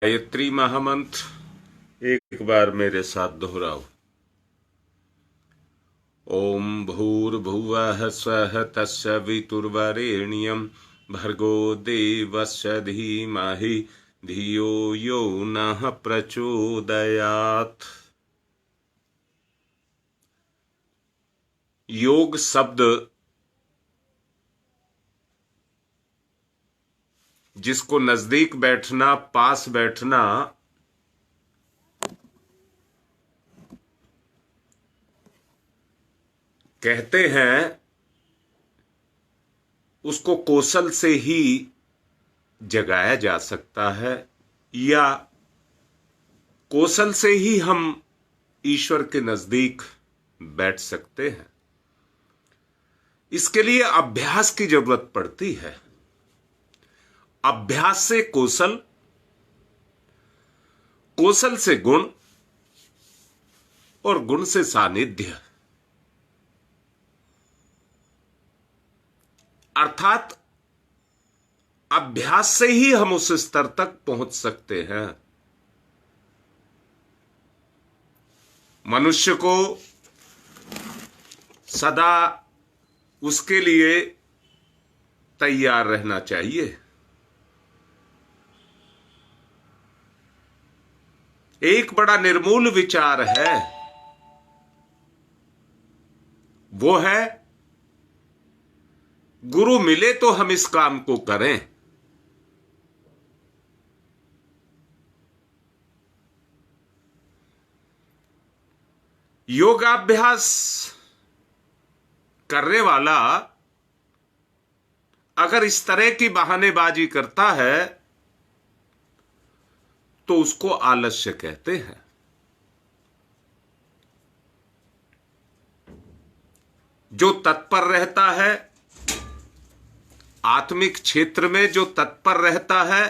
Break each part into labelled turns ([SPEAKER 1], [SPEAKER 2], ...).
[SPEAKER 1] गायत्री महामंत्र एक बार मेरे साथ दोहराओ। ओम भूर्भुवः स्वः तस्य वितुर्वरेण्यं भर्गो देवस्य धीमहि धियो यो नः प्रचोदयात्। योग शब्द जिसको नजदीक बैठना, पास बैठना, कहते हैं, उसको कौशल से ही जगाया जा सकता है या कौशल से ही हम ईश्वर के नजदीक बैठ सकते हैं। इसके लिए अभ्यास की जरूरत पड़ती है। अभ्यास से कौशल, कौशल से गुण और गुण से सानिध्य, अर्थात अभ्यास से ही हम उस स्तर तक पहुंच सकते हैं। मनुष्य को सदा उसके लिए तैयार रहना चाहिए। एक बड़ा निर्मूल विचार है, वो है गुरु मिले तो हम इस काम को करें। योगाभ्यास करने वाला अगर इस तरह की बहानेबाजी करता है तो उसको आलस्य कहते हैं। जो तत्पर रहता है, आत्मिक क्षेत्र में जो तत्पर रहता है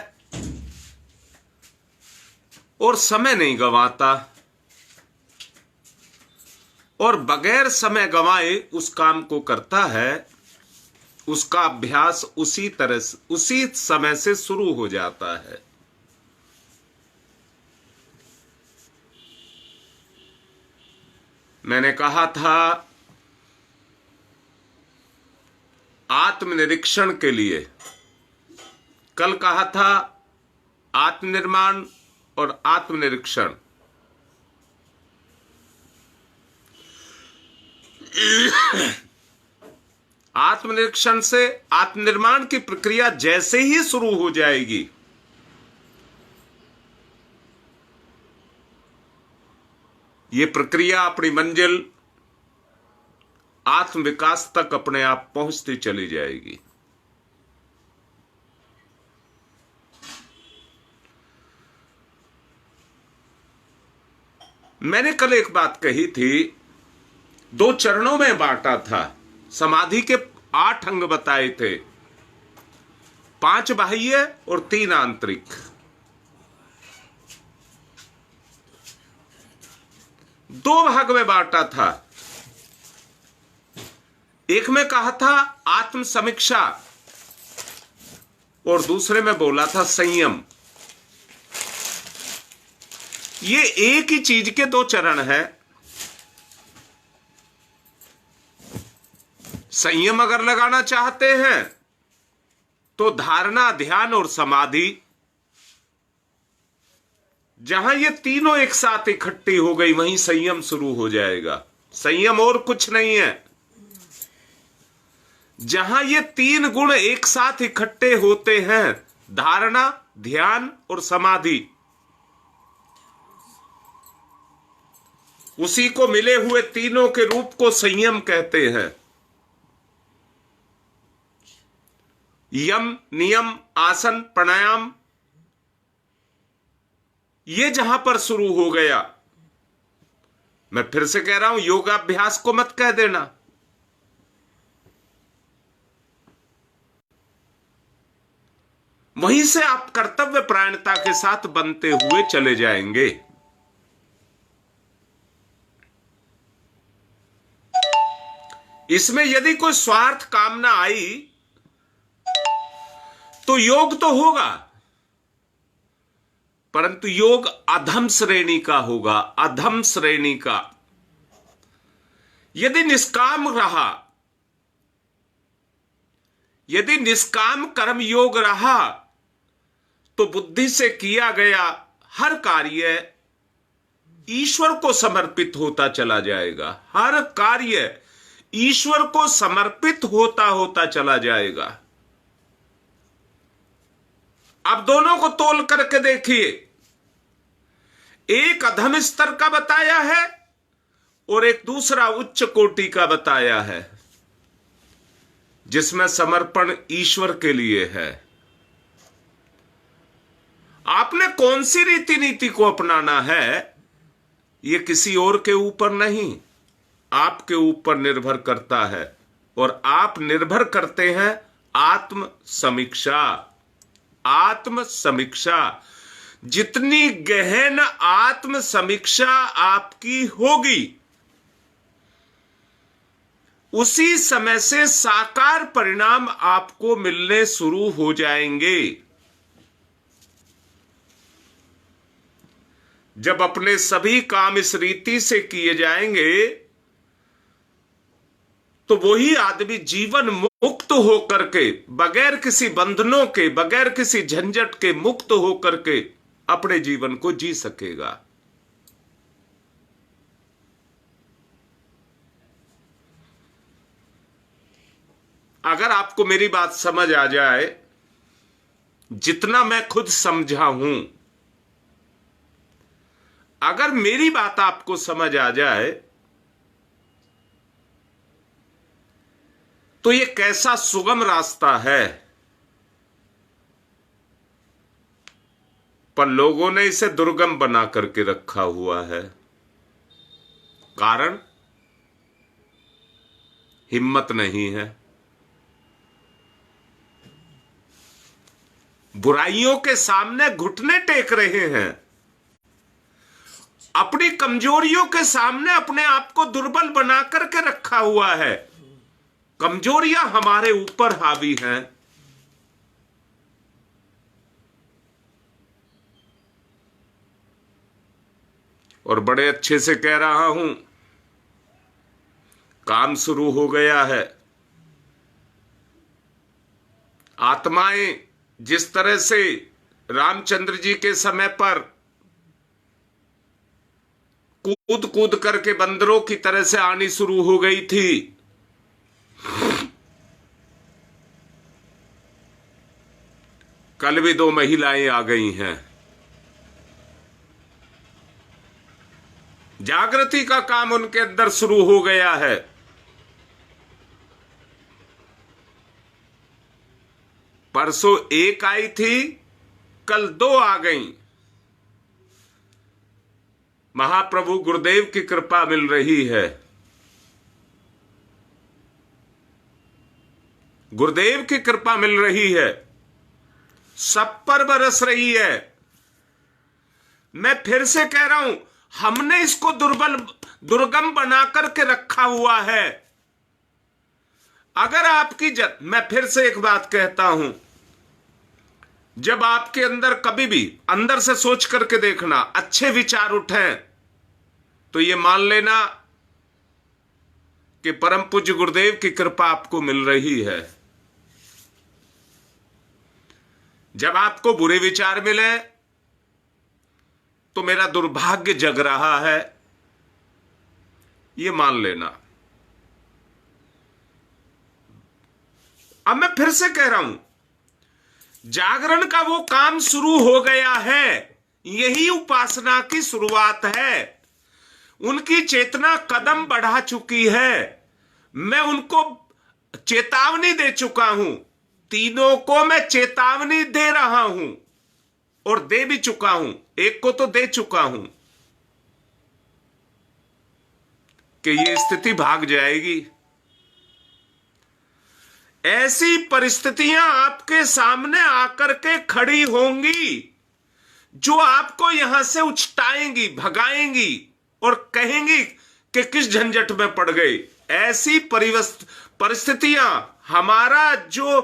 [SPEAKER 1] और समय नहीं गंवाता और बगैर समय गंवाए उस काम को करता है, उसका अभ्यास उसी तरह से, उसी समय से शुरू हो जाता है। मैंने कहा था, आत्मनिरीक्षण के लिए, कल कहा था आत्मनिर्माण और आत्मनिरीक्षण। आत्मनिरीक्षण से आत्मनिर्माण की प्रक्रिया जैसे ही शुरू हो जाएगी, ये प्रक्रिया अपनी मंजिल आत्मविकास तक अपने आप पहुंचती चली जाएगी। मैंने कल एक बात कही थी, 2 चरणों में बांटा था। समाधि के 8 अंग बताए थे, 5 बाह्य और 3 आंतरिक। दो भाग में बांटा था। एक में कहा था आत्म समीक्षा और दूसरे में बोला था संयम। ये एक ही चीज के 2 चरण है। संयम अगर लगाना चाहते हैं तो धारणा, ध्यान और समाधि, जहां ये तीनों एक साथ इकट्ठी हो गई वहीं संयम शुरू हो जाएगा। संयम और कुछ नहीं है। जहां ये 3 गुण एक साथ इकट्ठे होते हैं, धारणा, ध्यान और समाधि, उसी को मिले हुए तीनों के रूप को संयम कहते हैं। यम, नियम, आसन, प्राणायाम, ये जहां पर शुरू हो गया, मैं फिर से कह रहा हूं, योगाभ्यास को मत कह देना। वहीं से आप कर्तव्य परायणता के साथ बनते हुए चले जाएंगे। इसमें यदि कोई स्वार्थ कामना आई तो योग तो होगा, परंतु योग अधम श्रेणी का होगा, अधम श्रेणी का। यदि निष्काम रहा, यदि निष्काम कर्म योग रहा, तो बुद्धि से किया गया हर कार्य ईश्वर को समर्पित होता चला जाएगा। हर कार्य ईश्वर को समर्पित होता होता चला जाएगा। अब दोनों को तोल करके देखिए, एक अधम स्तर का बताया है और एक दूसरा उच्च कोटि का बताया है, जिसमें समर्पण ईश्वर के लिए है। आपने कौन सी रीति नीति को अपनाना है, यह किसी और के ऊपर नहीं, आपके ऊपर निर्भर करता है। और आप निर्भर करते हैं आत्म समीक्षा। आत्म समीक्षा, जितनी गहन आत्म समीक्षा आपकी होगी, उसी समय से साकार परिणाम आपको मिलने शुरू हो जाएंगे। जब अपने सभी काम इस रीति से किए जाएंगे, तो वही आदमी जीवन मुक्त होकर के, बगैर किसी बंधनों के, बगैर किसी झंझट के मुक्त होकर के अपने जीवन को जी सकेगा। अगर आपको मेरी बात समझ आ जाए, जितना मैं खुद समझा हूं, अगर मेरी बात आपको समझ आ जाए, तो ये कैसा सुगम रास्ता है, पर लोगों ने इसे दुर्गम बना करके रखा हुआ है। कारण हिम्मत नहीं है। बुराइयों के सामने घुटने टेक रहे हैं, अपनी कमजोरियों के सामने अपने आप को दुर्बल बना करके रखा हुआ है। कमजोरियां हमारे ऊपर हावी हैं। और बड़े अच्छे से कह रहा हूं, काम शुरू हो गया है। आत्माएं जिस तरह से रामचंद्र जी के समय पर कूद कूद करके बंदरों की तरह से आनी शुरू हो गई थी, कल भी 2 महिलाएं आ गई हैं। जागृति का काम उनके अंदर शुरू हो गया है। परसों 1 आई थी, कल 2 आ गई। महाप्रभु गुरुदेव की कृपा मिल रही है। गुरुदेव की कृपा मिल रही है, सब पर बरस रही है। मैं फिर से कह रहा हूं, हमने इसको दुर्गम बना करके रखा हुआ है। अगर आपकी मैं फिर से एक बात कहता हूं, जब आपके अंदर कभी भी अंदर से सोच करके देखना, अच्छे विचार उठें, तो ये मान लेना कि परम पूज्य गुरुदेव की कृपा आपको मिल रही है। जब आपको बुरे विचार मिले, तो मेरा दुर्भाग्य जग रहा है, ये मान लेना। अब मैं फिर से कह रहा हूं, जागरण का वो काम शुरू हो गया है। यही उपासना की शुरुआत है। उनकी चेतना कदम बढ़ा चुकी है। मैं उनको चेतावनी दे चुका हूं। तीनों को मैं चेतावनी दे रहा हूं और दे भी चुका हूं। एक को तो दे चुका हूं कि ये स्थिति भाग जाएगी। ऐसी परिस्थितियां आपके सामने आकर के खड़ी होंगी जो आपको यहां से उछटाएंगी, भगाएंगी और कहेंगी कि किस झंझट में पड़ गए। ऐसी परिस्थितियां हमारा जो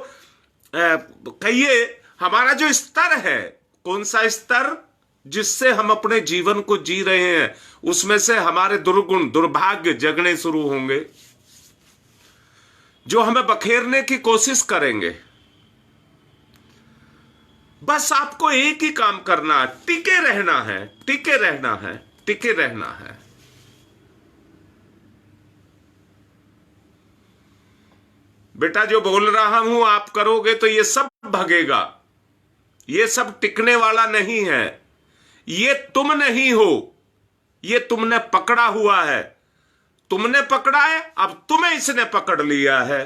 [SPEAKER 1] कहिए, हमारा जो स्तर है, कौन सा स्तर, जिससे हम अपने जीवन को जी रहे हैं, उसमें से हमारे दुर्गुण, दुर्भाग्य जगने शुरू होंगे, जो हमें बखेरने की कोशिश करेंगे। बस आपको एक ही काम करना है, टिके रहना है, टिके रहना है, टिके रहना है। बेटा जो बोल रहा हूं आप करोगे तो ये सब भगेगा, ये सब टिकने वाला नहीं है। ये तुम नहीं हो, ये तुमने पकड़ा हुआ है। तुमने पकड़ा है, अब तुम्हें इसने पकड़ लिया है।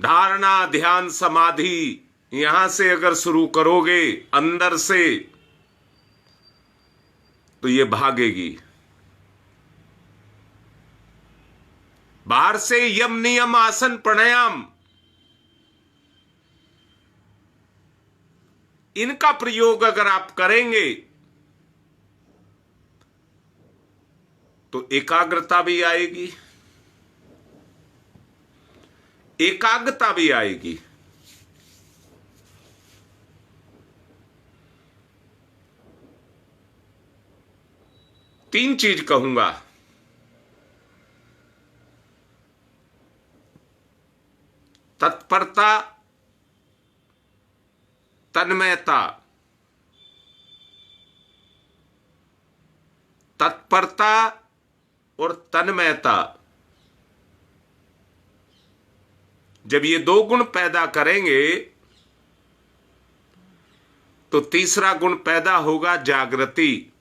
[SPEAKER 1] धारणा, ध्यान, समाधि यहां से अगर शुरू करोगे अंदर से, तो ये भागेगी। बाहर से यम, नियम, आसन, प्राणायाम, इनका प्रयोग अगर आप करेंगे तो एकाग्रता भी आएगी, एकाग्रता भी आएगी। तीन चीज कहूंगा। तत्परता, तन्मयता, तत्परता और तन्मयता। जब ये दो गुण पैदा करेंगे तो तीसरा गुण पैदा होगा, जागृति।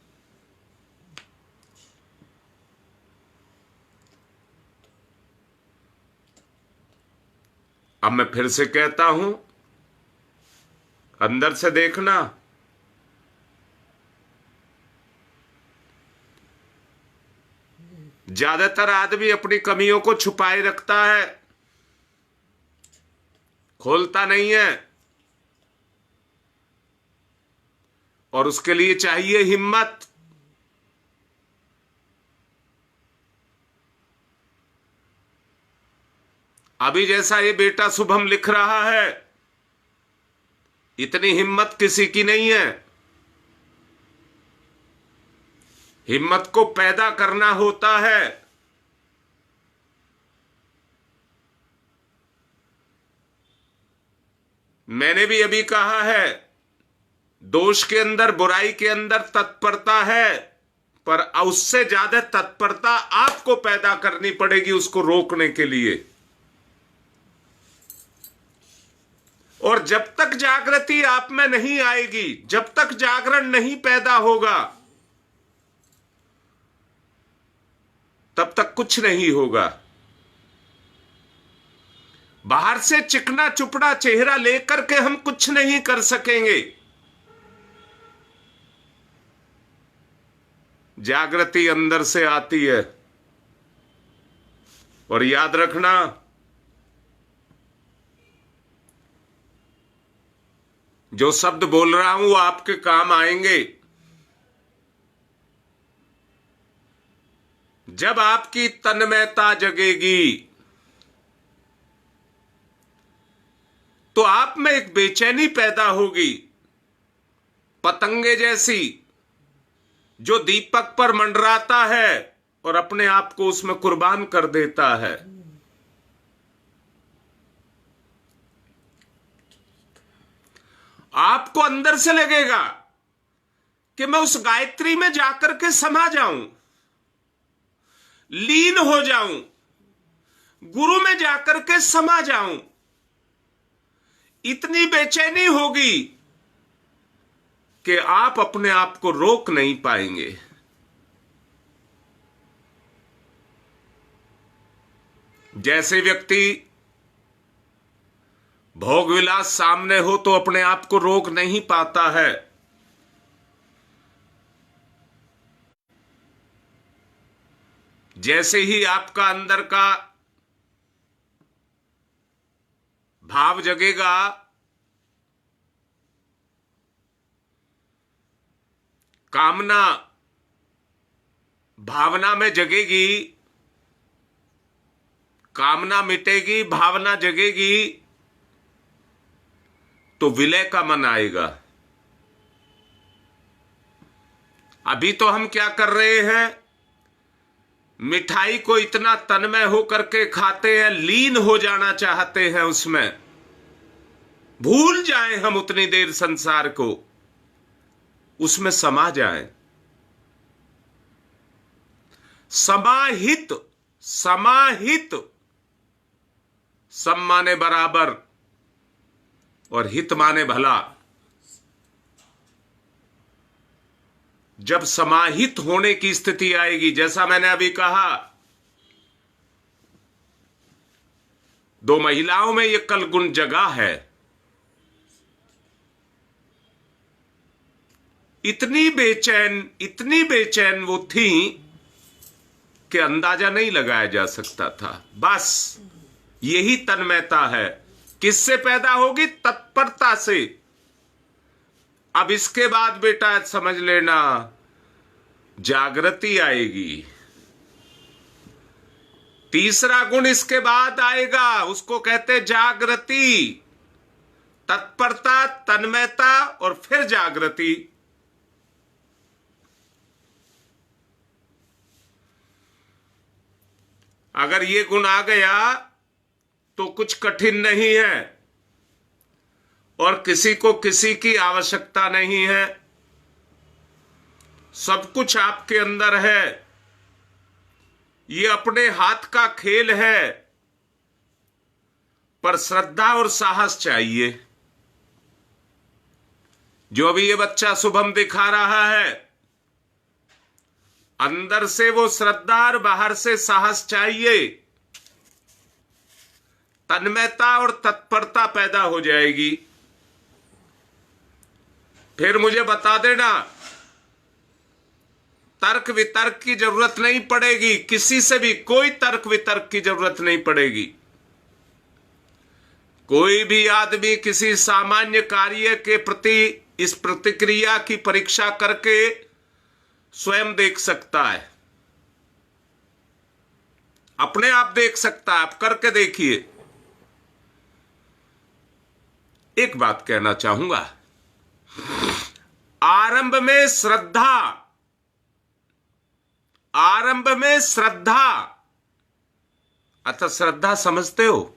[SPEAKER 1] अब मैं फिर से कहता हूं, अंदर से देखना। ज्यादातर आदमी अपनी कमियों को छुपाए रखता है, खोलता नहीं है, और उसके लिए चाहिए हिम्मत। अभी जैसा ये बेटा शुभम लिख रहा है, इतनी हिम्मत किसी की नहीं है। हिम्मत को पैदा करना होता है। मैंने भी अभी कहा है, दोष के अंदर, बुराई के अंदर तत्परता है, पर उससे ज्यादा तत्परता आपको पैदा करनी पड़ेगी उसको रोकने के लिए। और जब तक जागृति आप में नहीं आएगी, जब तक जागरण नहीं पैदा होगा, तब तक कुछ नहीं होगा। बाहर से चिकना चुपड़ा चेहरा लेकर के हम कुछ नहीं कर सकेंगे। जागृति अंदर से आती है। और याद रखना, जो शब्द बोल रहा हूं वो आपके काम आएंगे। जब आपकी तन्मयता जगेगी तो आप में एक बेचैनी पैदा होगी, पतंगे जैसी, जो दीपक पर मंडराता है और अपने आप को उसमें कुर्बान कर देता है। आपको अंदर से लगेगा कि मैं उस गायत्री में जाकर के समा जाऊं, लीन हो जाऊं, गुरु में जाकर के समा जाऊं। इतनी बेचैनी होगी कि आप अपने आप को रोक नहीं पाएंगे। जैसे व्यक्ति भोग विलास सामने हो तो अपने आप को रोक नहीं पाता है, जैसे ही आपका अंदर का भाव जगेगा, कामना भावना में जगेगी, कामना मिटेगी, भावना जगेगी, तो विलय का मन आएगा। अभी तो हम क्या कर रहे हैं, मिठाई को इतना तन्मय होकर के खाते हैं, लीन हो जाना चाहते हैं उसमें, भूल जाएं हम उतनी देर संसार को, उसमें समा जाएं। समाहित, समाहित, सम माने बराबर और हित माने भला। जब समाहित होने की स्थिति आएगी, जैसा मैंने अभी कहा, दो महिलाओं में यह कल गुण जगा है, इतनी बेचैन वो थी कि अंदाजा नहीं लगाया जा सकता था। बस यही तन्मयता है। किससे पैदा होगी? तत्परता से। अब इसके बाद बेटा समझ लेना, जागृति आएगी। तीसरा गुण इसके बाद आएगा, उसको कहते जागृति। तत्परता, तन्मयता और फिर जागृति। अगर ये गुण आ गया तो कुछ कठिन नहीं है और किसी को किसी की आवश्यकता नहीं है। सब कुछ आपके अंदर है। ये अपने हाथ का खेल है, पर श्रद्धा और साहस चाहिए। जो भी ये बच्चा शुभम दिखा रहा है, अंदर से वो श्रद्धा और बाहर से साहस चाहिए। तन्मयता और तत्परता पैदा हो जाएगी। फिर मुझे बता देना, तर्क वितर्क की जरूरत नहीं पड़ेगी, किसी से भी कोई तर्क वितर्क की जरूरत नहीं पड़ेगी। कोई भी आदमी किसी सामान्य कार्य के प्रति इस प्रतिक्रिया की परीक्षा करके स्वयं देख सकता है, अपने आप देख सकता है। आप करके देखिए। एक बात कहना चाहूंगा, आरंभ में श्रद्धा, आरंभ में श्रद्धा, अतः श्रद्धा समझते हो,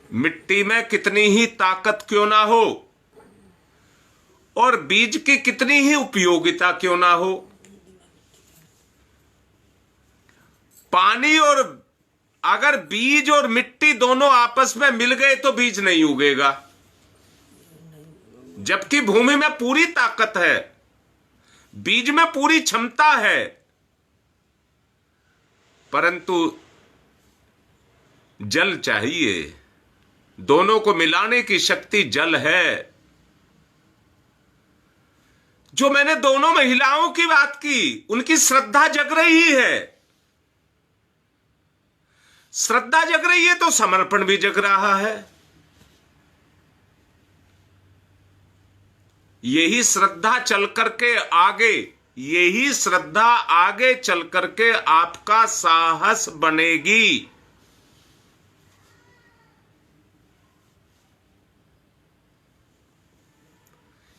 [SPEAKER 1] मिट्टी में कितनी ही ताकत क्यों ना हो और बीज की कितनी ही उपयोगिता क्यों ना हो, पानी और अगर बीज और मिट्टी दोनों आपस में मिल गए तो बीज नहीं उगेगा। जबकि भूमि में पूरी ताकत है, बीज में पूरी क्षमता है, परंतु जल चाहिए। दोनों को मिलाने की शक्ति जल है। जो मैंने दोनों महिलाओं की बात की, उनकी श्रद्धा जग रही है। श्रद्धा जग रही है तो समर्पण भी जग रहा है। यही श्रद्धा चल करके आगे, यही श्रद्धा आगे चल करके आपका साहस बनेगी।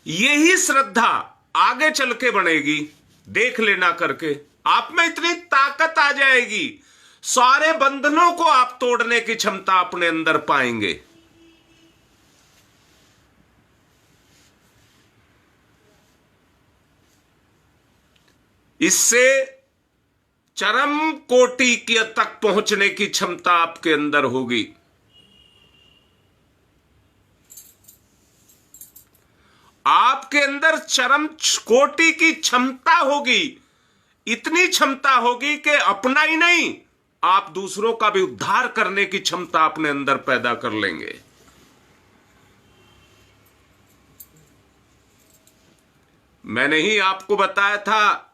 [SPEAKER 1] यही श्रद्धा आगे चल के बनेगी। देख लेना करके आप में इतनी ताकत आ जाएगी, सारे बंधनों को आप तोड़ने की क्षमता अपने अंदर पाएंगे। इससे चरम कोटि की तक पहुंचने की क्षमता आपके अंदर होगी। आपके अंदर चरम कोटि की क्षमता होगी। इतनी क्षमता होगी कि अपना ही नहीं, आप दूसरों का भी उद्धार करने की क्षमता अपने अंदर पैदा कर लेंगे। मैंने ही आपको बताया था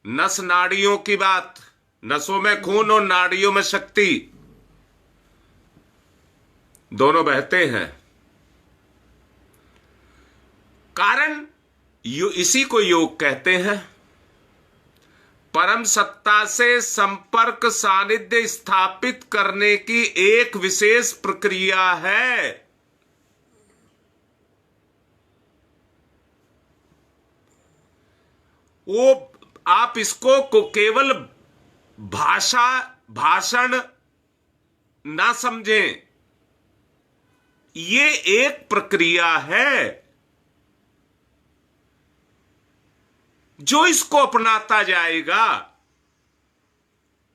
[SPEAKER 1] नस नाड़ियों की बात। नसों में खून और नाड़ियों में शक्ति, दोनों बहते हैं। कारण इसी को योग कहते हैं। परम सत्ता से संपर्क सानिध्य स्थापित करने की एक विशेष प्रक्रिया है। वो आप इसको केवल भाषण ना समझें, ये एक प्रक्रिया है। जो इसको अपनाता जाएगा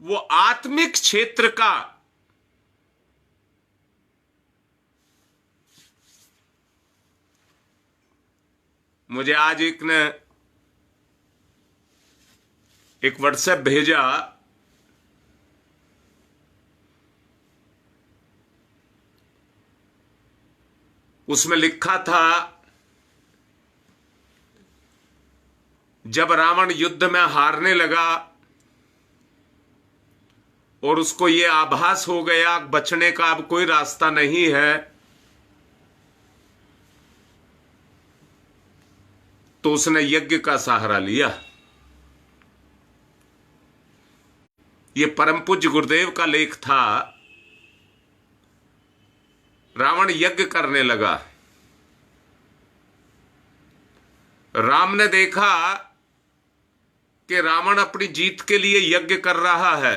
[SPEAKER 1] वो आत्मिक क्षेत्र का मुझे आज एक ने एक व्हाट्सएप भेजा, उसमें लिखा था जब रावण युद्ध में हारने लगा और उसको यह आभास हो गया बचने का अब कोई रास्ता नहीं है, तो उसने यज्ञ का सहारा लिया। यह परम पूज्य गुरुदेव का लेख था। रावण यज्ञ करने लगा। राम ने देखा कि रावण अपनी जीत के लिए यज्ञ कर रहा है।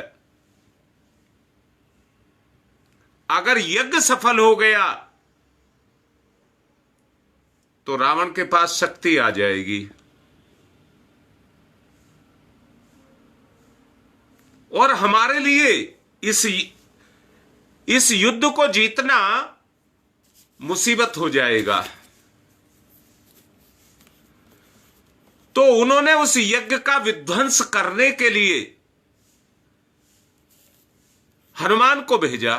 [SPEAKER 1] अगर यज्ञ सफल हो गया तो रावण के पास शक्ति आ जाएगी और हमारे लिए इस युद्ध को जीतना मुसीबत हो जाएगा। तो उन्होंने उस यज्ञ का विध्वंस करने के लिए हनुमान को भेजा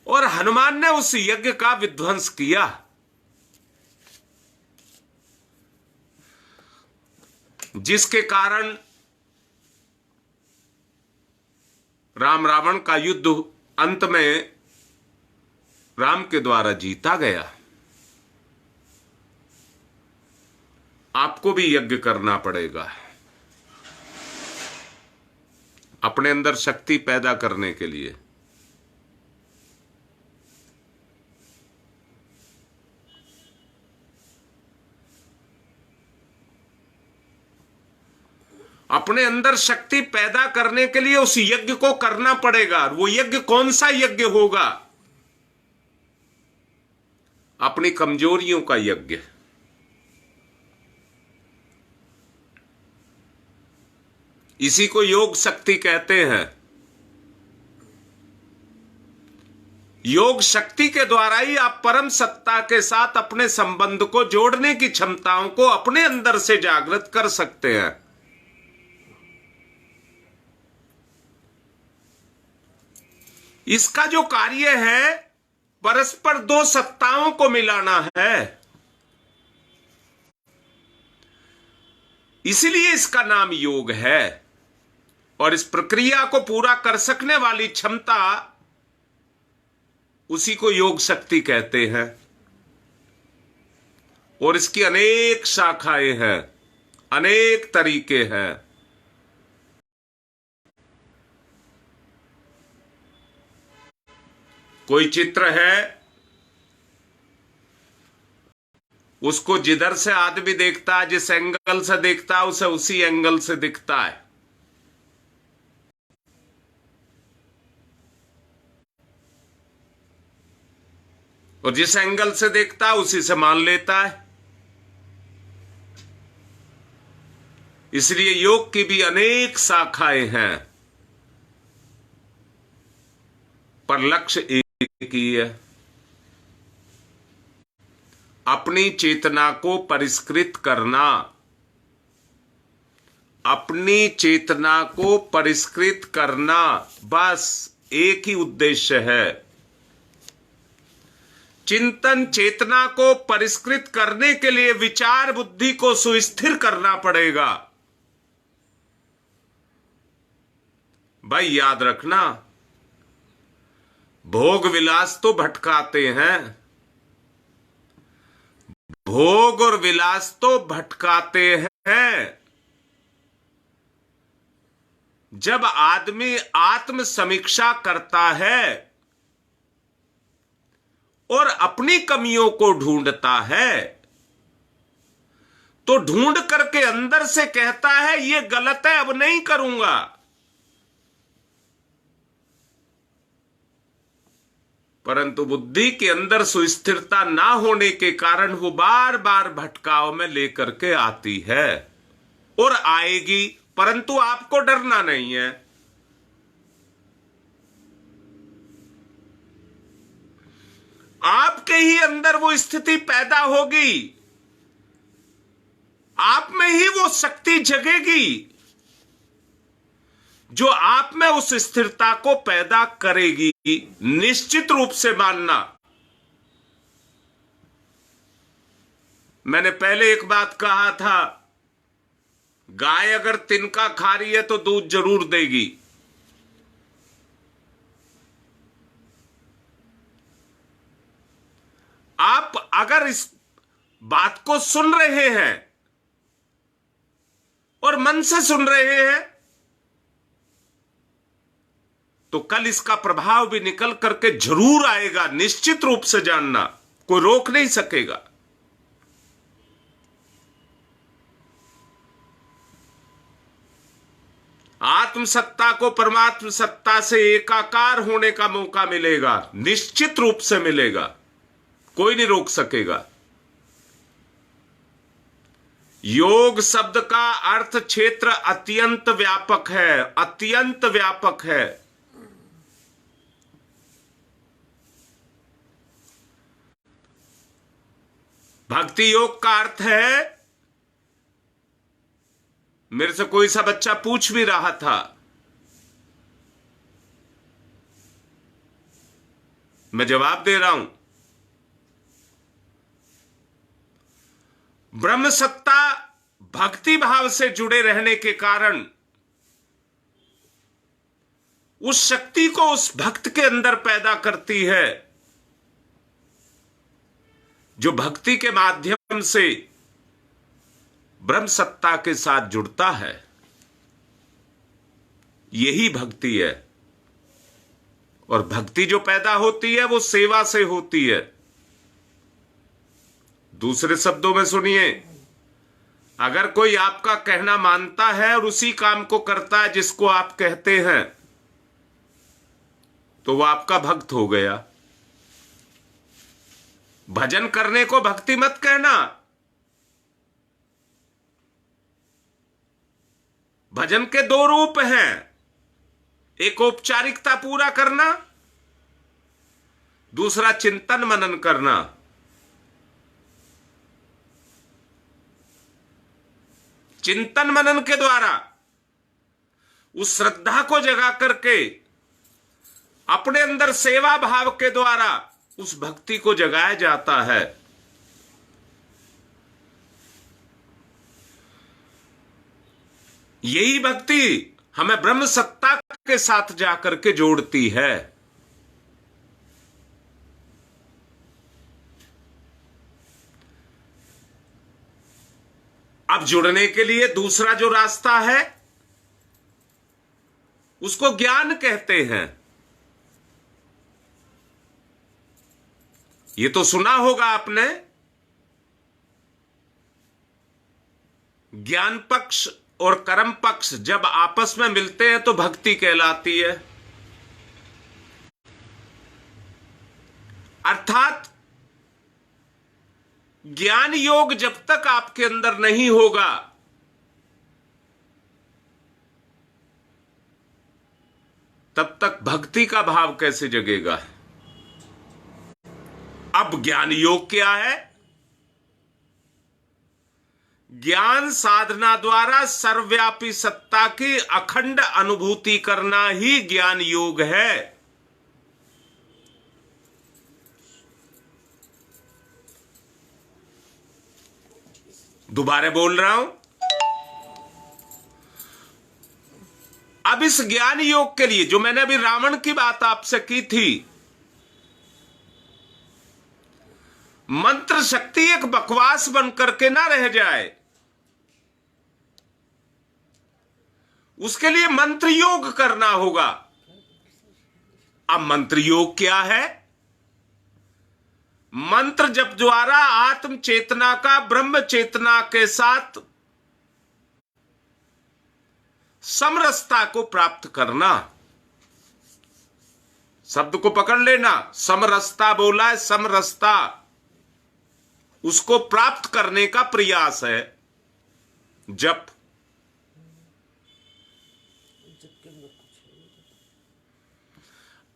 [SPEAKER 1] और हनुमान ने उस यज्ञ का विध्वंस किया। जिसके कारण राम रावण का युद्ध अंत में राम के द्वारा जीता गया। आपको भी यज्ञ करना पड़ेगा अपने अंदर शक्ति पैदा करने के लिए। अपने अंदर शक्ति पैदा करने के लिए उस यज्ञ को करना पड़ेगा। वो यज्ञ कौन सा यज्ञ होगा? अपनी कमजोरियों का यज्ञ। इसी को योग शक्ति कहते हैं। योग शक्ति के द्वारा ही आप परम सत्ता के साथ अपने संबंध को जोड़ने की क्षमताओं को अपने अंदर से जागृत कर सकते हैं। इसका जो कार्य है परस्पर दो सत्ताओं को मिलाना है। इसलिए इसका नाम योग है और इस प्रक्रिया को पूरा कर सकने वाली क्षमता उसी को योग शक्ति कहते हैं। और इसकी अनेक शाखाएं हैं, अनेक तरीके हैं। कोई चित्र है, उसको जिधर से आदमी देखता है, जिस एंगल से देखता है, उसे उसी एंगल से दिखता है। और जिस एंगल से देखता है उसी से मान लेता है। इसलिए योग की भी अनेक शाखाएं हैं, पर लक्ष्य एक ही है। अपनी चेतना को परिष्कृत करना। अपनी चेतना को परिष्कृत करना, बस एक ही उद्देश्य है। चिंतन चेतना को परिष्कृत करने के लिए विचार बुद्धि को सुस्थिर करना पड़ेगा। भाई याद रखना, भोग विलास तो भटकाते हैं, भोग और विलास तो भटकाते हैं, जब आदमी आत्म समीक्षा करता है और अपनी कमियों को ढूंढता है, तो ढूंढ करके अंदर से कहता है ये गलत है, अब नहीं करूंगा। परंतु बुद्धि के अंदर सुस्थिरता ना होने के कारण वो बार बार भटकाव में लेकर के आती है और आएगी, परंतु आपको डरना नहीं है। आपके ही अंदर वो स्थिति पैदा होगी, आप में ही वो शक्ति जगेगी जो आप में उस स्थिरता को पैदा करेगी। निश्चित रूप से मानना, मैंने पहले एक बात कहा था, गाय अगर तिनका खा रही है तो दूध जरूर देगी। आप अगर इस बात को सुन रहे हैं और मन से सुन रहे हैं, तो कल इसका प्रभाव भी निकल करके जरूर आएगा। निश्चित रूप से जानना, कोई रोक नहीं सकेगा। आत्म सत्ता को परमात्म सत्ता से एकाकार होने का मौका मिलेगा, निश्चित रूप से मिलेगा, कोई नहीं रोक सकेगा। योग शब्द का अर्थ क्षेत्र अत्यंत व्यापक है, अत्यंत व्यापक है। भक्ति योग का अर्थ है, मेरे से कोई सा बच्चा पूछ भी रहा था, मैं जवाब दे रहा हूं। ब्रह्म सत्ता भक्ति भाव से जुड़े रहने के कारण उस शक्ति को उस भक्त के अंदर पैदा करती है जो भक्ति के माध्यम से ब्रह्म सत्ता के साथ जुड़ता है। यही भक्ति है। और भक्ति जो पैदा होती है वो सेवा से होती है। दूसरे शब्दों में सुनिए, अगर कोई आपका कहना मानता है और उसी काम को करता है जिसको आप कहते हैं, तो वो आपका भक्त हो गया। भजन करने को भक्ति मत कहना। भजन के दो रूप हैं, एक औपचारिकता पूरा करना, दूसरा चिंतन मनन करना। चिंतन मनन के द्वारा उस श्रद्धा को जगा करके अपने अंदर सेवा भाव के द्वारा उस भक्ति को जगाया जाता है। यही भक्ति हमें ब्रह्म सत्ता के साथ जाकर के जोड़ती है। अब जुड़ने के लिए दूसरा जो रास्ता है उसको ज्ञान कहते हैं। ये तो सुना होगा आपने, ज्ञान पक्ष और कर्म पक्ष जब आपस में मिलते हैं तो भक्ति कहलाती है। अर्थात ज्ञान योग जब तक आपके अंदर नहीं होगा, तब तक भक्ति का भाव कैसे जगेगा। अब ज्ञान योग क्या है? ज्ञान साधना द्वारा सर्वव्यापी सत्ता की अखंड अनुभूति करना ही ज्ञान योग है। दोबारा बोल रहा हूं। अब इस ज्ञान योग के लिए जो मैंने अभी रावण की बात आपसे की थी, मंत्र शक्ति एक बकवास बन करके ना रह जाए, उसके लिए मंत्र योग करना होगा। अब मंत्र योग क्या है? मंत्र जप द्वारा आत्म चेतना का ब्रह्म चेतना के साथ समरसता को प्राप्त करना। शब्द को पकड़ लेना, समरसता बोला है, समरसता, उसको प्राप्त करने का प्रयास है जप।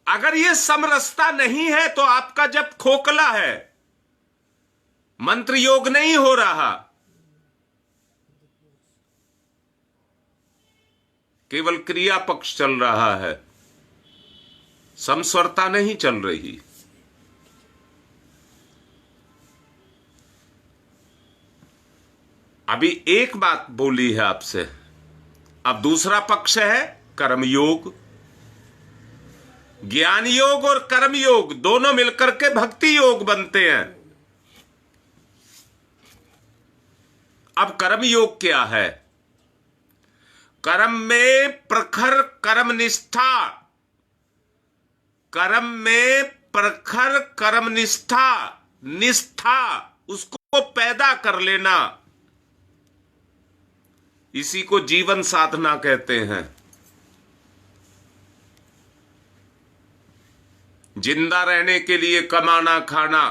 [SPEAKER 1] अगर यह समरसता नहीं है तो आपका जप खोखला है, मंत्र योग नहीं हो रहा, केवल क्रिया पक्ष चल रहा है, समस्वरता नहीं चल रही। अभी एक बात बोली है आपसे, अब दूसरा पक्ष है कर्म योग। ज्ञान योग और कर्म योग दोनों मिलकर के भक्ति योग बनते हैं। अब कर्म योग क्या है? कर्म में प्रखर कर्म निष्ठा, कर्म में प्रखर कर्म निष्ठा, निष्ठा उसको पैदा कर लेना, इसी को जीवन साधना कहते हैं। जिंदा रहने के लिए कमाना खाना,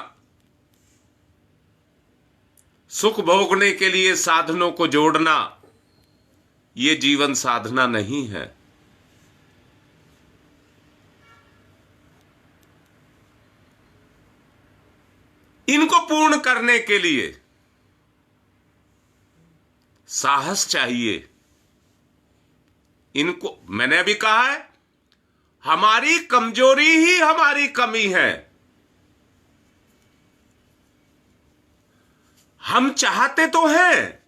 [SPEAKER 1] सुख भोगने के लिए साधनों को जोड़ना, ये जीवन साधना नहीं है। इनको पूर्ण करने के लिए साहस चाहिए। इनको मैंने अभी कहा है, हमारी कमजोरी ही हमारी कमी है। हम चाहते तो हैं,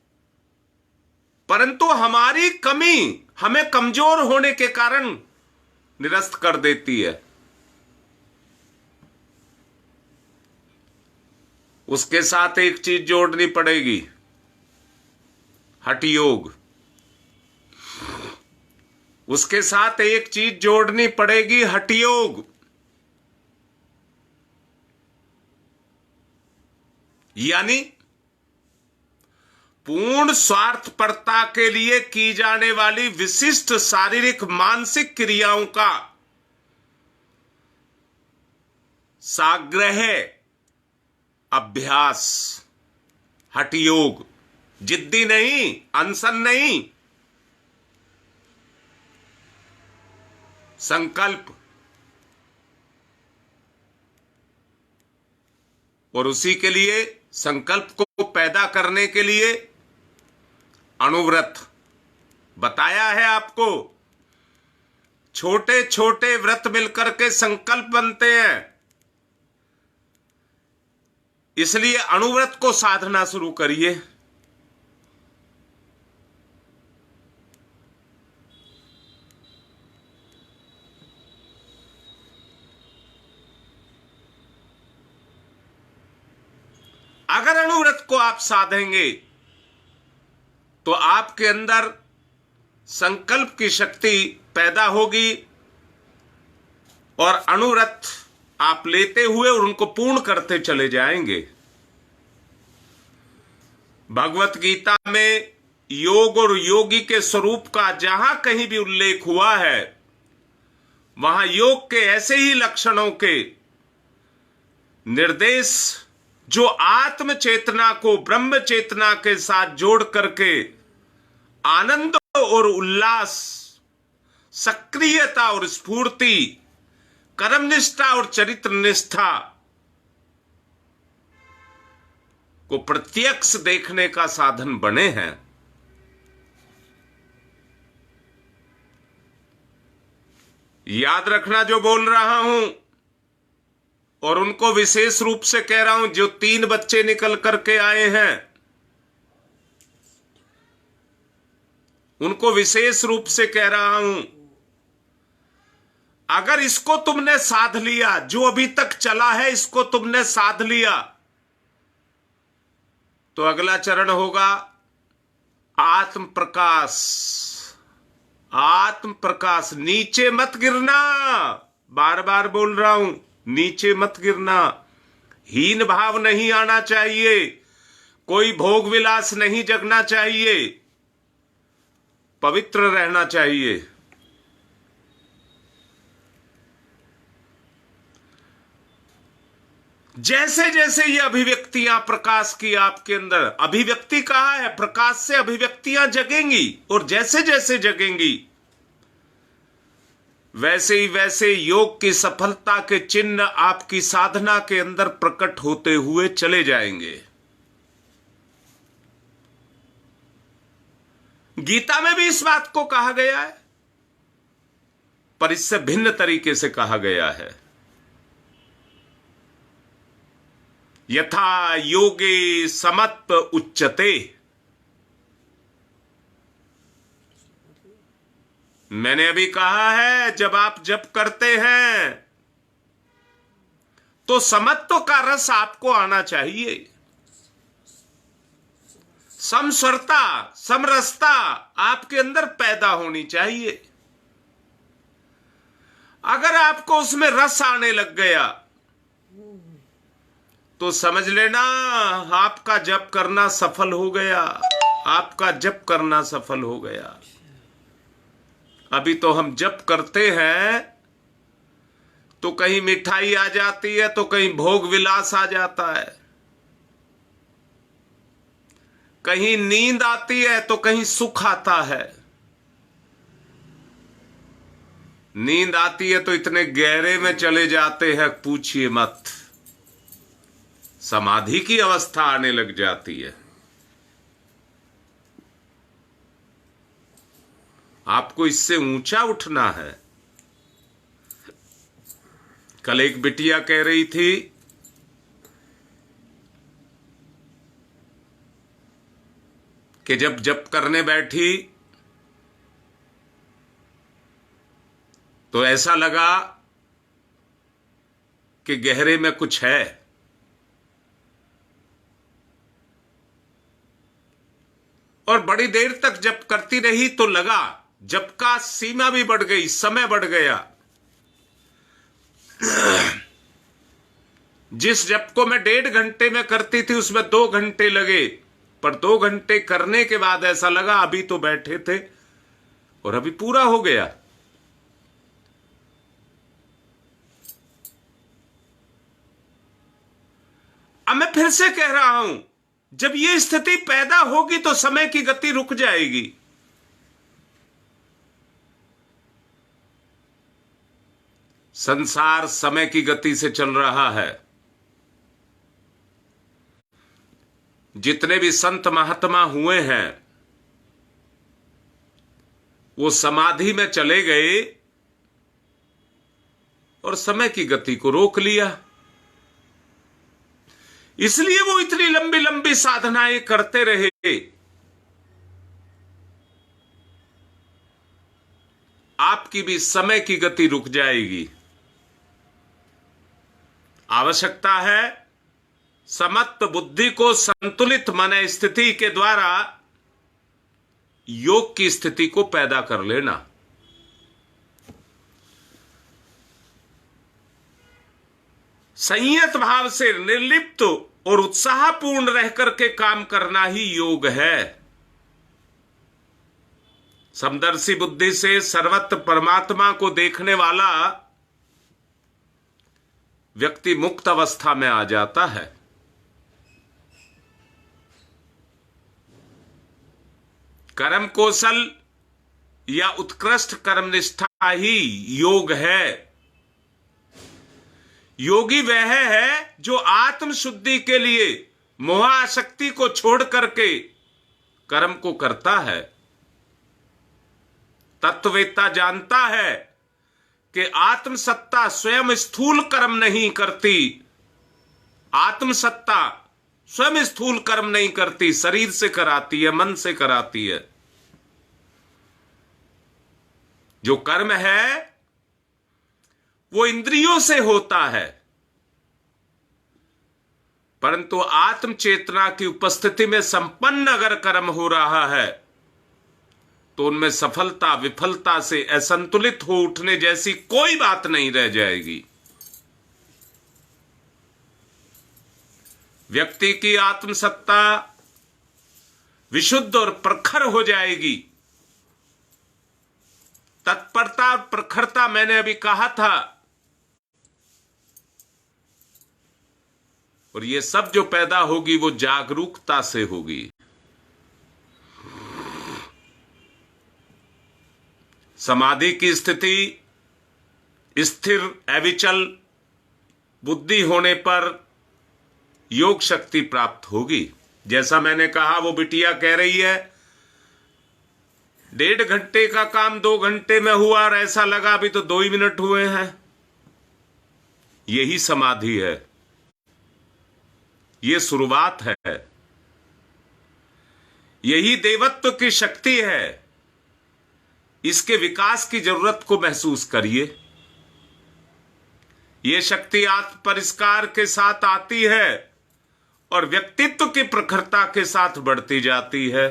[SPEAKER 1] परंतु हमारी कमी हमें कमजोर होने के कारण निरस्त कर देती है। उसके साथ एक चीज जोड़नी पड़ेगी, हठ योग। उसके साथ एक चीज जोड़नी पड़ेगी, हठ योग। यानी पूर्ण स्वार्थपरता के लिए की जाने वाली विशिष्ट शारीरिक मानसिक क्रियाओं का साग्रह अभ्यास, हठ योग। जिद्दी नहीं, अनशन नहीं, संकल्प। और उसी के लिए, संकल्प को पैदा करने के लिए अणुव्रत बताया है आपको। छोटे छोटे व्रत मिलकर के संकल्प बनते हैं, इसलिए अणुव्रत को साधना शुरू करिए। अगर अणुव्रत को आप साधेंगे तो आपके अंदर संकल्प की शक्ति पैदा होगी और अणुव्रत आप लेते हुए और उनको पूर्ण करते चले जाएंगे। भगवत गीता में योग और योगी के स्वरूप का जहां कहीं भी उल्लेख हुआ है, वहां योग के ऐसे ही लक्षणों के निर्देश जो आत्म चेतना को ब्रह्म चेतना के साथ जोड़ करके आनंद और उल्लास, सक्रियता और स्फूर्ति, कर्मनिष्ठा और चरित्र निष्ठा को प्रत्यक्ष देखने का साधन बने हैं। याद रखना जो बोल रहा हूं, और उनको विशेष रूप से कह रहा हूं जो 3 बच्चे निकल करके आए हैं, उनको विशेष रूप से कह रहा हूं, अगर इसको तुमने साध लिया, जो अभी तक चला है इसको तुमने साध लिया, तो अगला चरण होगा आत्म प्रकाश, आत्म प्रकाश, नीचे मत गिरना, बार बार बोल रहा हूं, नीचे मत गिरना। हीन भाव नहीं आना चाहिए, कोई भोग विलास नहीं जगना चाहिए, पवित्र रहना चाहिए। जैसे जैसे ये अभिव्यक्तियां प्रकाश की आपके अंदर, अभिव्यक्ति कहा है, प्रकाश से अभिव्यक्तियां जगेंगी, और जैसे जैसे जगेंगी वैसे ही वैसे योग की सफलता के चिन्ह आपकी साधना के अंदर प्रकट होते हुए चले जाएंगे। गीता में भी इस बात को कहा गया है, पर इससे भिन्न तरीके से कहा गया है। यथा योगे समत्व उच्यते। मैंने अभी कहा है, जब आप जप करते हैं तो समत्व का रस आपको आना चाहिए, समस्वरता, समरसता आपके अंदर पैदा होनी चाहिए। अगर आपको उसमें रस आने लग गया तो समझ लेना आपका जप करना सफल हो गया, आपका जप करना सफल हो गया। अभी तो हम जप करते हैं तो कहीं मिठाई आ जाती है, तो कहीं भोग विलास आ जाता है, कहीं नींद आती है तो कहीं सुख आता है। नींद आती है तो इतने गहरे में चले जाते हैं, पूछिए मत, समाधि की अवस्था आने लग जाती है। आपको इससे ऊंचा उठना है। कल एक बिटिया कह रही थी कि जब जप करने बैठी तो ऐसा लगा कि गहरे में कुछ है, और बड़ी देर तक जप करती रही तो लगा जप का सीमा भी बढ़ गई, समय बढ़ गया। जिस जप को मैं 1.5 घंटे में करती थी उसमें 2 घंटे लगे, पर 2 घंटे करने के बाद ऐसा लगा अभी तो बैठे थे और अभी पूरा हो गया। अब मैं फिर से कह रहा हूं, जब यह स्थिति पैदा होगी तो समय की गति रुक जाएगी। संसार समय की गति से चल रहा है। जितने भी संत महात्मा हुए हैं वो समाधि में चले गए और समय की गति को रोक लिया। इसलिए वो इतनी लंबी लंबी साधनाएं करते रहे। आपकी भी समय की गति रुक जाएगी। आवश्यकता है समत्व बुद्धि को संतुलित मन स्थिति के द्वारा योग की स्थिति को पैदा कर लेना। संयत भाव से निर्लिप्त और उत्साहपूर्ण रह करके काम करना ही योग है। समदर्शी बुद्धि से सर्वत्र परमात्मा को देखने वाला व्यक्ति मुक्त अवस्था में आ जाता है। कर्म कौशल या उत्कृष्ट कर्मनिष्ठा ही योग है। योगी वह है जो आत्म शुद्धि के लिए मोह आसक्ति को छोड़ करके कर्म को करता है। तत्ववेत्ता जानता है कि आत्मसत्ता स्वयं स्थूल कर्म नहीं करती। आत्मसत्ता स्वयं स्थूल कर्म नहीं करती, शरीर से कराती है, मन से कराती है। जो कर्म है वो इंद्रियों से होता है, परंतु आत्म चेतना की उपस्थिति में संपन्न अगर कर्म हो रहा है तो उनमें सफलता विफलता से असंतुलित हो उठने जैसी कोई बात नहीं रह जाएगी। व्यक्ति की आत्मसत्ता विशुद्ध और प्रखर हो जाएगी। तत्परता और प्रखरता मैंने अभी कहा था, और ये सब जो पैदा होगी वो जागरूकता से होगी। समाधि की स्थिति स्थिर अविचल बुद्धि होने पर योग शक्ति प्राप्त होगी। जैसा मैंने कहा, वो बिटिया कह रही है 1.5 घंटे का काम 2 घंटे में हुआ और ऐसा लगा अभी तो 2 ही मिनट हुए हैं। यही समाधि है, ये शुरुआत है, यही देवत्व की शक्ति है। इसके विकास की जरूरत को महसूस करिए। यह शक्ति आत्म परिष्कार के साथ आती है और व्यक्तित्व की प्रखरता के साथ बढ़ती जाती है।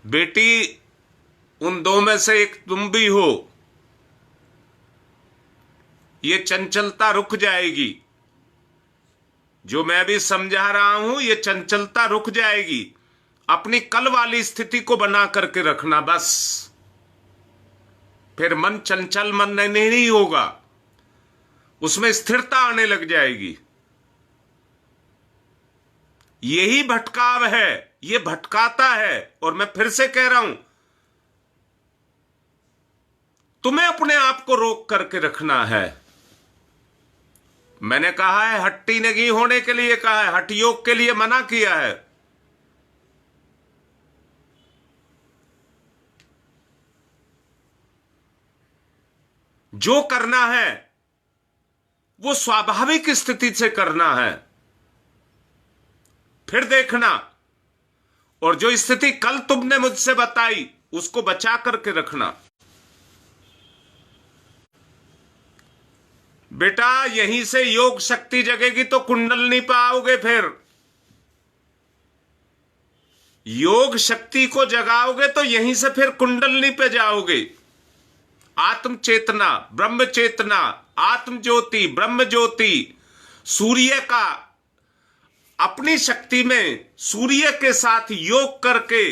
[SPEAKER 1] बेटी, उन 2 में से एक तुम भी हो। ये चंचलता रुक जाएगी। जो मैं भी समझा रहा हूं, ये चंचलता रुक जाएगी। अपनी कल वाली स्थिति को बना करके रखना बस। फिर मन चंचल मन नहीं होगा, उसमें स्थिरता आने लग जाएगी। यही भटकाव है, ये भटकाता है। और मैं फिर से कह रहा हूं, तुम्हें अपने आप को रोक करके रखना है। मैंने कहा है हट्टी नहीं होने के लिए कहा है, हठ योग के लिए मना किया है। जो करना है वो स्वाभाविक स्थिति से करना है। फिर देखना, और जो स्थिति कल तुमने मुझसे बताई उसको बचा करके रखना। बेटा, यहीं से योग शक्ति जगेगी तो कुंडलनी पे आओगे। फिर योग शक्ति को जगाओगे तो यहीं से फिर कुंडलनी पे जाओगे। आत्म चेतना, ब्रह्म चेतना, आत्म ज्योति, ब्रह्म ज्योति, सूर्य का अपनी शक्ति में सूर्य के साथ योग करके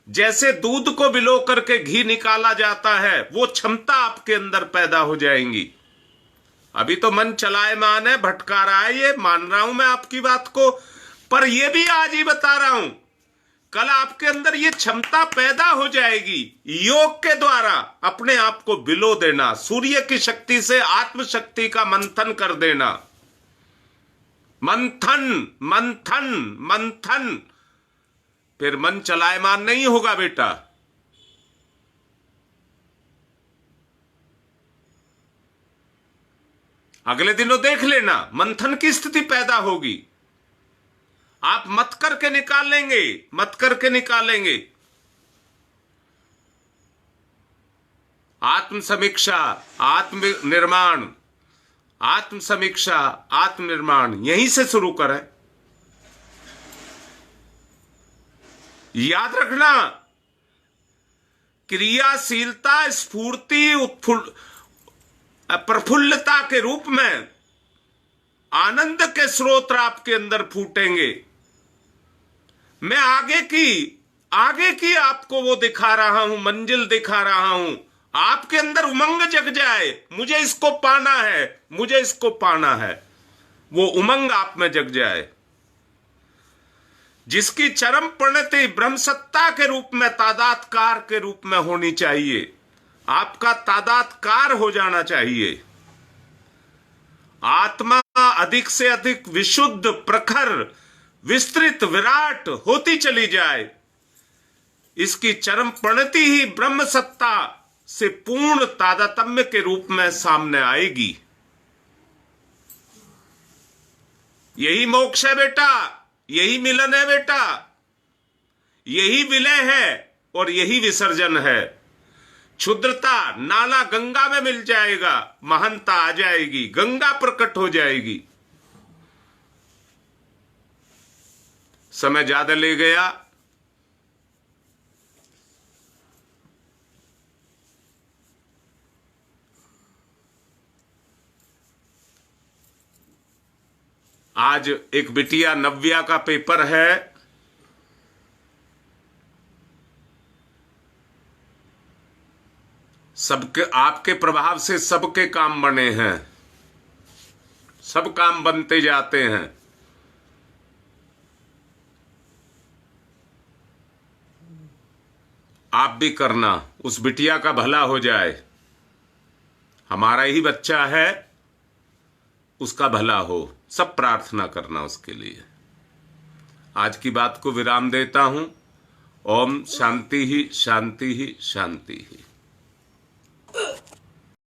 [SPEAKER 1] जैसे दूध को बिलो करके घी निकाला जाता है, वो क्षमता आपके अंदर पैदा हो जाएंगी। अभी तो मन चलायमान है, भटका रहा है, ये मान रहा हूं मैं आपकी बात को, पर ये भी आज ही बता रहा हूं, कल आपके अंदर ये क्षमता पैदा हो जाएगी। योग के द्वारा अपने आप को बिलो देना, सूर्य की शक्ति से आत्म शक्ति का मंथन कर देना। मंथन मंथन मंथन, फिर मन चलायमान नहीं होगा बेटा। अगले दिनों देख लेना, मंथन की स्थिति पैदा होगी। आप मत करके निकालेंगे, मत करके निकालेंगे। आत्म समीक्षा, आत्म निर्माण, आत्म समीक्षा, आत्म निर्माण यहीं से शुरू करें। याद रखना, क्रियाशीलता स्फूर्ति प्रफुल्लता के रूप में आनंद के स्रोत आपके अंदर फूटेंगे। मैं आगे की आपको वो दिखा रहा हूं, मंजिल दिखा रहा हूं। आपके अंदर उमंग जग जाए, मुझे इसको पाना है, मुझे इसको पाना है। वो उमंग आप में जग जाए, जिसकी चरम परिणति ब्रह्मसत्ता के रूप में, तादात्कार के रूप में होनी चाहिए। आपका तादात्कार हो जाना चाहिए। आत्मा अधिक से अधिक विशुद्ध, प्रखर, विस्तृत, विराट होती चली जाए। इसकी चरम परिणति ही ब्रह्म सत्ता से पूर्ण तादात्म्य के रूप में सामने आएगी। यही मोक्ष है बेटा, यही मिलन है बेटा, यही विलय है और यही विसर्जन है। क्षुद्रता नाला गंगा में मिल जाएगा, महानता आ जाएगी, गंगा प्रकट हो जाएगी। समय ज्यादा ले गया। आज एक बिटिया नव्या का पेपर है। सबके आपके प्रभाव से सबके काम बने हैं, सब काम बनते जाते हैं। आप भी करना, उस बिटिया का भला हो जाए। हमारा ही बच्चा है, उसका भला हो, सब प्रार्थना करना उसके लिए। आज की बात को विराम देता हूं। ओम शांति ही शांति ही शांति ही।